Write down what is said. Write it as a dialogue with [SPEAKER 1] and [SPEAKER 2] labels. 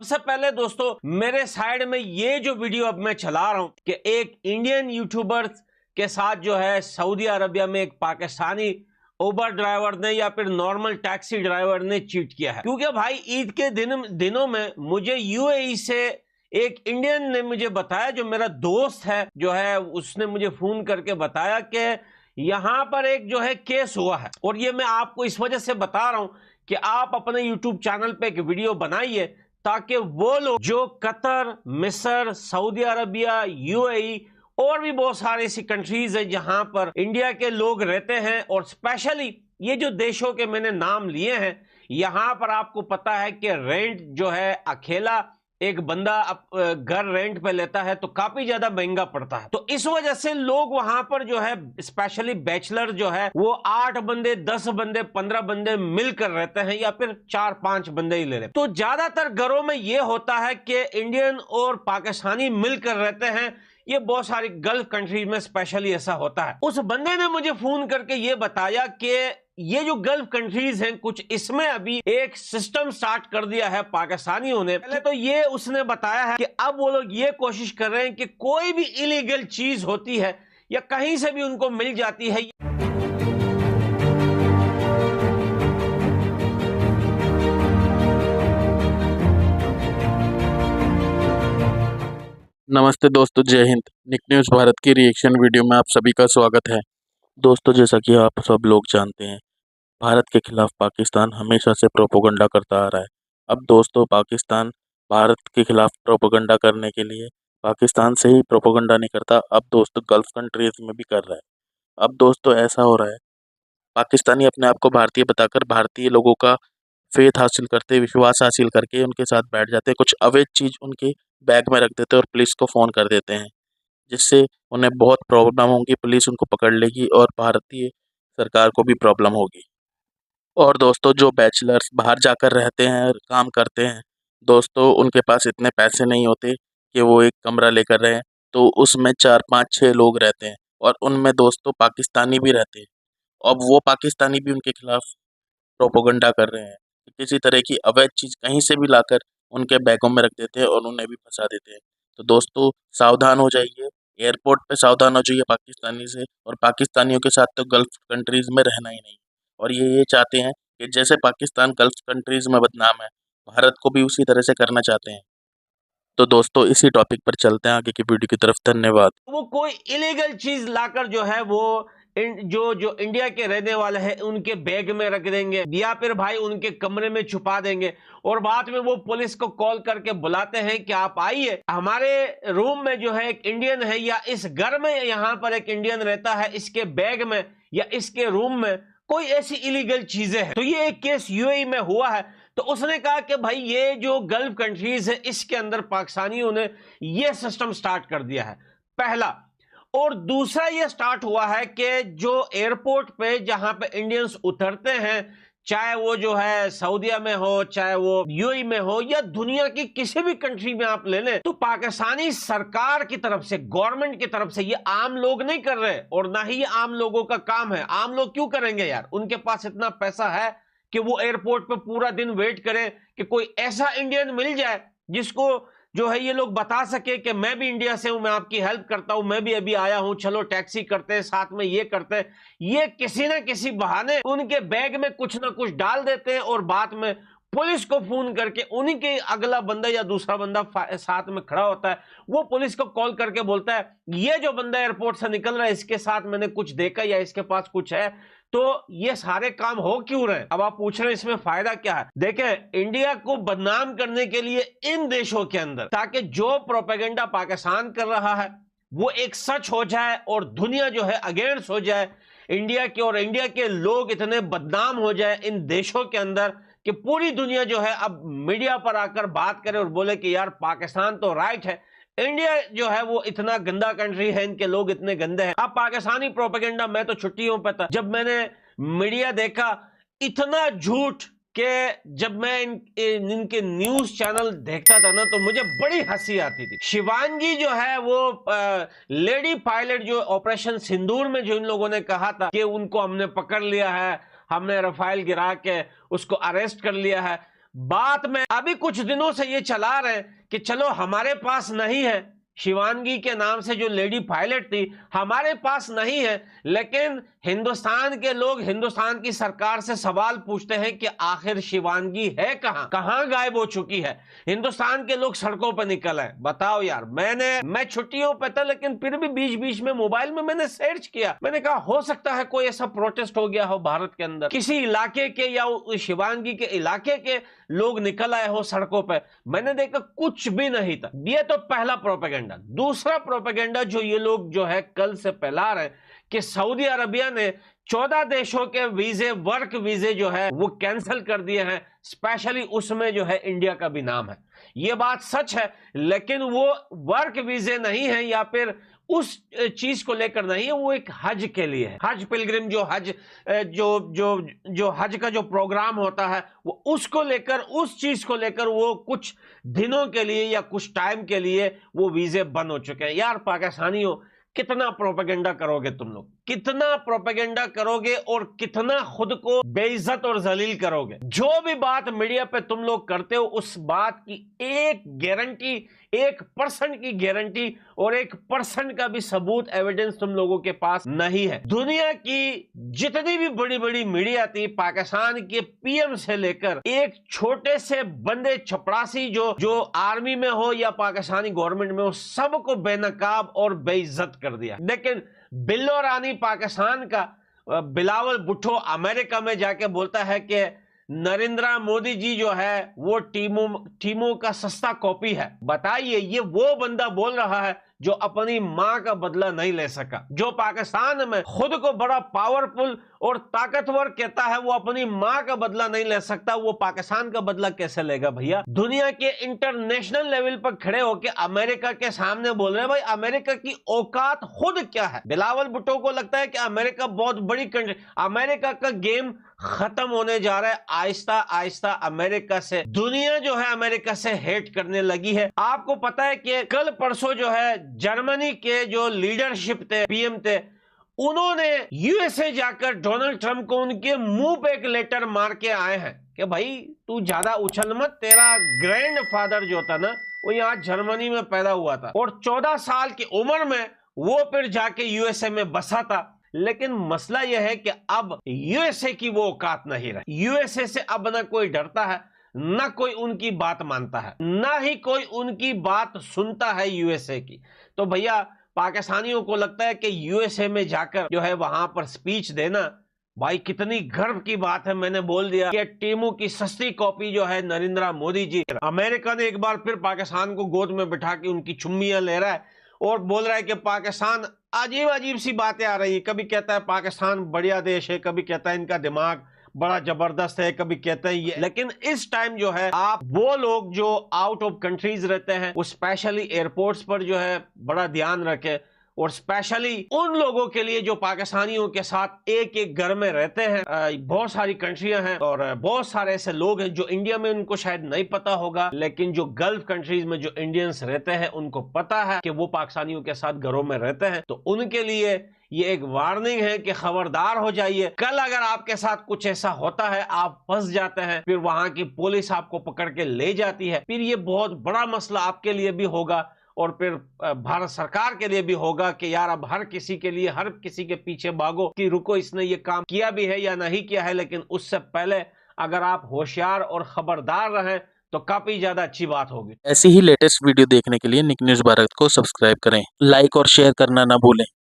[SPEAKER 1] सबसे पहले दोस्तों मेरे साइड में ये जो वीडियो अब मैं चला रहा हूं कि एक इंडियन यूट्यूबर के साथ जो है सऊदी अरबिया में एक पाकिस्तानी उबर ड्राइवर ने या फिर नॉर्मल टैक्सी ड्राइवर ने चीट किया है। क्योंकि भाई ईद के दिनों में मुझे यूएई से एक इंडियन ने मुझे बताया, जो मेरा दोस्त है जो है उसने मुझे फोन करके बताया कि यहां पर एक जो है केस हुआ है। और ये मैं आपको इस वजह से बता रहा हूं कि आप अपने यूट्यूब चैनल पे एक वीडियो बनाइए ताकि वो लोग जो कतर, मिस्र, सऊदी अरबिया, यूएई और भी बहुत सारी ऐसी कंट्रीज है जहां पर इंडिया के लोग रहते हैं, और स्पेशली ये जो देशों के मैंने नाम लिए हैं, यहां पर आपको पता है कि रेंट जो है अकेला एक बंदा घर रेंट पे लेता है तो काफी ज्यादा महंगा पड़ता है। तो इस वजह से लोग वहां पर जो है स्पेशली बैचलर जो है वो 8 बंदे, 10 बंदे, 15 बंदे मिलकर रहते हैं या फिर 4-5 बंदे ही ले रहे हैं। तो ज्यादातर घरों में ये होता है कि इंडियन और पाकिस्तानी मिलकर रहते हैं। ये बहुत सारी गल्फ कंट्रीज में स्पेशली ऐसा होता है। उस बंदे ने मुझे फोन करके ये बताया कि ये जो गल्फ कंट्रीज हैं कुछ इसमें अभी एक सिस्टम स्टार्ट कर दिया है पाकिस्तानियों ने। पहले तो ये उसने बताया है कि अब वो लोग ये कोशिश कर रहे हैं कि कोई भी इलीगल चीज होती है या कहीं से भी उनको मिल जाती है।
[SPEAKER 2] नमस्ते दोस्तों, जय हिंद। निक न्यूज़ भारत की रिएक्शन वीडियो में आप सभी का स्वागत है। दोस्तों, जैसा कि आप सब लोग जानते हैं, भारत के खिलाफ पाकिस्तान हमेशा से प्रोपोगंडा करता आ रहा है। अब दोस्तों, पाकिस्तान भारत के खिलाफ प्रोपोगंडा करने के लिए पाकिस्तान से ही प्रोपोगंडा नहीं करता, अब दोस्तों गल्फ कंट्रीज में भी कर रहा है। अब दोस्तों ऐसा हो रहा है, पाकिस्तानी अपने आप को भारतीय बताकर भारतीय लोगों का फेथ हासिल करते, विश्वास हासिल करके उनके साथ बैठ जाते हैं। कुछ अवैध चीज़ उनके बैग में रख देते हैं और पुलिस को फ़ोन कर देते हैं, जिससे उन्हें बहुत प्रॉब्लम होगी, पुलिस उनको पकड़ लेगी और भारतीय सरकार को भी प्रॉब्लम होगी। और दोस्तों, जो बैचलर्स बाहर जाकर रहते हैं और काम करते हैं, दोस्तों उनके पास इतने पैसे नहीं होते कि वो एक कमरा लेकर रहें, तो उसमें 4-5-6 लोग रहते हैं और उनमें दोस्तों पाकिस्तानी भी रहते हैं। अब वो पाकिस्तानी भी उनके खिलाफ प्रोपोगंडा कर रहे हैं। किसी तरह की अवैध चीज़ कहीं से भी लाकर उनके बैगों में रख देते हैं और उन्हें भी फंसा देते हैं। तो दोस्तों सावधान हो जाइए, एयरपोर्ट पे सावधान हो जाइए पाकिस्तानी से, और पाकिस्तानियों के साथ तो गल्फ कंट्रीज़ में रहना ही नहीं। और ये चाहते हैं कि जैसे पाकिस्तान गल्फ कंट्रीज़ में बदनाम है, भारत को भी उसी तरह से करना चाहते हैं। तो दोस्तों इसी टॉपिक पर चलते हैं आगे की वीडियो की तरफ। धन्यवाद।
[SPEAKER 1] वो कोई इलीगल चीज लाकर जो है वो जो जो इंडिया के रहने वाले हैं उनके बैग में रख देंगे या फिर भाई उनके कमरे में छुपा देंगे, और बाद में वो पुलिस को कॉल करके बुलाते हैं कि आप आइए, हमारे रूम में जो है एक इंडियन है या इस घर में यहां पर एक इंडियन रहता है, इसके बैग में या इसके रूम में कोई ऐसी इलीगल चीजें हैं। तो ये एक केस यूएई में हुआ है। तो उसने कहा कि भाई ये जो गल्फ कंट्रीज है इसके अंदर पाकिस्तानियों ने ये सिस्टम स्टार्ट कर दिया है, पहला। और दूसरा ये स्टार्ट हुआ है कि जो एयरपोर्ट पे जहां पे इंडियंस उतरते हैं, चाहे वो जो है सऊदीया में हो, चाहे वो यूएई में हो या दुनिया की किसी भी कंट्री में आप ले लें, तो पाकिस्तानी सरकार की तरफ से, गवर्नमेंट की तरफ से, ये आम लोग नहीं कर रहे और ना ही ये आम लोगों का काम है। आम लोग क्यों करेंगे यार, उनके पास इतना पैसा है कि वो एयरपोर्ट पे पूरा दिन वेट करें कि कोई ऐसा इंडियन मिल जाए जिसको जो है ये लोग बता सके कि मैं भी इंडिया से हूं, मैं आपकी हेल्प करता हूं, मैं भी अभी आया हूं, चलो टैक्सी करते हैं साथ में, ये करते हैं। ये किसी ना किसी बहाने उनके बैग में कुछ ना कुछ डाल देते हैं और बाद में पुलिस को फोन करके उन्हीं के अगला बंदा या दूसरा बंदा साथ में खड़ा होता है, वो पुलिस को कॉल करके बोलता है ये जो बंदा एयरपोर्ट से निकल रहा है इसके साथ मैंने कुछ देखा या इसके पास कुछ है। तो ये सारे काम हो क्यों रहे? अब आप पूछ रहे हैं इसमें फायदा क्या है? देखें, इंडिया को बदनाम करने के लिए इन देशों के अंदर, ताकि जो प्रोपेगेंडा पाकिस्तान कर रहा है वो एक सच हो जाए और दुनिया जो है अगेंस्ट हो जाए इंडिया के, और इंडिया के लोग इतने बदनाम हो जाए इन देशों के अंदर कि पूरी दुनिया जो है अब मीडिया पर आकर बात करे और बोले कि यार पाकिस्तान तो राइट है, इंडिया जो है वो इतना गंदा कंट्री है, इनके लोग इतने गंदे हैं। अब पाकिस्तानी प्रोपेगेंडा, मैं तो छुट्टियों पे था जब मैंने मीडिया देखा, इतना झूठ के जब मैं इनके न्यूज चैनल देखता था ना तो मुझे बड़ी हंसी आती थी। शिवांगी जो है वो लेडी पायलट, जो ऑपरेशन सिंदूर में जो इन लोगों ने कहा था कि उनको हमने पकड़ लिया है, हमने रफाइल गिरा के उसको अरेस्ट कर लिया है, बात में अभी कुछ दिनों से ये चला रहे कि चलो हमारे पास नहीं है, शिवांगी के नाम से जो लेडी पायलट थी हमारे पास नहीं है, लेकिन हिंदुस्तान के लोग हिंदुस्तान की सरकार से सवाल पूछते हैं कि आखिर शिवांगी है कहां गायब हो चुकी है। हिंदुस्तान के लोग सड़कों पर निकल आए। बताओ यार, मैं छुट्टियों पे था लेकिन फिर भी बीच बीच में मोबाइल में मैंने सर्च किया। मैंने कहा हो सकता है कोई ऐसा प्रोटेस्ट हो गया हो भारत के अंदर, किसी इलाके के या शिवांगी के इलाके के लोग निकल आए हो सड़कों पर। मैंने देखा कुछ भी नहीं था। ये तो पहला प्रोपेगेंडा। दूसरा प्रोपेगेंडा जो ये लोग जो है कल से फैला रहे कि सऊदी अरबिया ने 14 देशों के वीजे, वर्क वीजे जो है वो कैंसिल कर दिए हैं, स्पेशली उसमें जो है इंडिया का भी नाम है। ये बात सच है, लेकिन वो वर्क वीजे नहीं है या फिर उस चीज को लेकर नहीं है, वो एक हज के लिए है। हज पिलग्रिम जो हज जो हज का जो प्रोग्राम होता है वो उसको लेकर, उस चीज को लेकर वो कुछ दिनों के लिए या कुछ टाइम के लिए वो वीजे बंद हो चुके हैं। यार पाकिस्तानियों, कितना प्रोपेगेंडा करोगे तुम लोग, कितना प्रोपेगेंडा करोगे और कितना खुद को बेइज्जत और जलील करोगे। जो भी बात मीडिया पे तुम लोग करते हो उस बात की एक गारंटी, 1% की गारंटी और 1% का भी सबूत, एविडेंस तुम लोगों के पास नहीं है। दुनिया की जितनी भी बड़ी बड़ी मीडिया थी, पाकिस्तान के पीएम से लेकर एक छोटे से बंदे चपरासी जो आर्मी में हो या पाकिस्तानी गवर्नमेंट में हो, सबको बेनकाब और बेइज्जत कर दिया। लेकिन बिल्लो रानी पाकिस्तान का बिलावल भुट्टो अमेरिका में जाके बोलता है कि नरेंद्र मोदी जी जो है वो टीमों का सस्ता कॉपी है। बताइए, ये वो बंदा बोल रहा है जो अपनी मां का बदला नहीं ले सका, जो पाकिस्तान में खुद को बड़ा पावरफुल और ताकतवर कहता है, वो अपनी मां का बदला नहीं ले सकता, वो पाकिस्तान का बदला कैसे लेगा भैया। दुनिया के इंटरनेशनल लेवल पर खड़े होकर अमेरिका के सामने बोल रहे हैं भाई अमेरिका की औकात खुद क्या है। बिलावल भुट्टो को लगता है कि अमेरिका बहुत बड़ी कंट्री, अमेरिका का गेम खत्म होने जा रहा है। आहिस्ता आहिस्ता अमेरिका से दुनिया जो है अमेरिका से हेट करने लगी है। आपको पता है कि कल परसों जो है जर्मनी के जो लीडरशिप थे, पीएम थे, उन्होंने यूएसए जाकर डोनाल्ड ट्रंप को उनके मुंह पे एक लेटर मार के आए हैं कि भाई तू ज्यादा उछल मत, तेरा ग्रैंडफादर जो था ना वो यहाँ जर्मनी में पैदा हुआ था और 14 साल की उम्र में वो फिर जाके यूएसए में बसा था। लेकिन मसला यह है कि अब यूएसए की वो औकात नहीं रही। यूएसए से अब ना कोई डरता है, ना कोई उनकी बात मानता है, ना ही कोई उनकी बात सुनता है यूएसए की। तो भैया पाकिस्तानियों को लगता है कि यूएसए में जाकर जो है वहां पर स्पीच देना, भाई कितनी गर्व की बात है। मैंने बोल दिया कि टीमों की सस्ती कॉपी जो है नरेंद्र मोदी जी। अमेरिका ने एक बार फिर पाकिस्तान को गोद में बिठा के उनकी चुम्मियां ले रहा है और बोल रहा है कि पाकिस्तान, अजीब अजीब सी बातें आ रही है। कभी कहता है पाकिस्तान बढ़िया देश है, कभी कहता है इनका दिमाग बड़ा जबरदस्त है, कभी कहता है ये। लेकिन इस टाइम जो है आप वो लोग जो आउट ऑफ कंट्रीज रहते हैं वो स्पेशली एयरपोर्ट्स पर जो है बड़ा ध्यान रखें, और स्पेशली उन लोगों के लिए जो पाकिस्तानियों के साथ एक एक घर में रहते हैं। बहुत सारी कंट्रियां हैं और बहुत सारे ऐसे लोग हैं जो इंडिया में उनको शायद नहीं पता होगा, लेकिन जो गल्फ कंट्रीज में जो इंडियंस रहते हैं उनको पता है कि वो पाकिस्तानियों के साथ घरों में रहते हैं। तो उनके लिए ये एक वार्निंग है कि खबरदार हो जाइए। कल अगर आपके साथ कुछ ऐसा होता है, आप फंस जाते हैं, फिर वहां की पुलिस आपको पकड़ के ले जाती है, फिर ये बहुत बड़ा मसला आपके लिए भी होगा और फिर भारत सरकार के लिए भी होगा कि यार अब हर किसी के लिए, हर किसी के पीछे भागो कि रुको इसने ये काम किया भी है या नहीं किया है। लेकिन उससे पहले अगर आप होशियार और खबरदार रहें तो काफी ज्यादा अच्छी बात होगी।
[SPEAKER 2] ऐसी ही लेटेस्ट वीडियो देखने के लिए निक न्यूज़ भारत को सब्सक्राइब करें, लाइक और शेयर करना ना भूलें।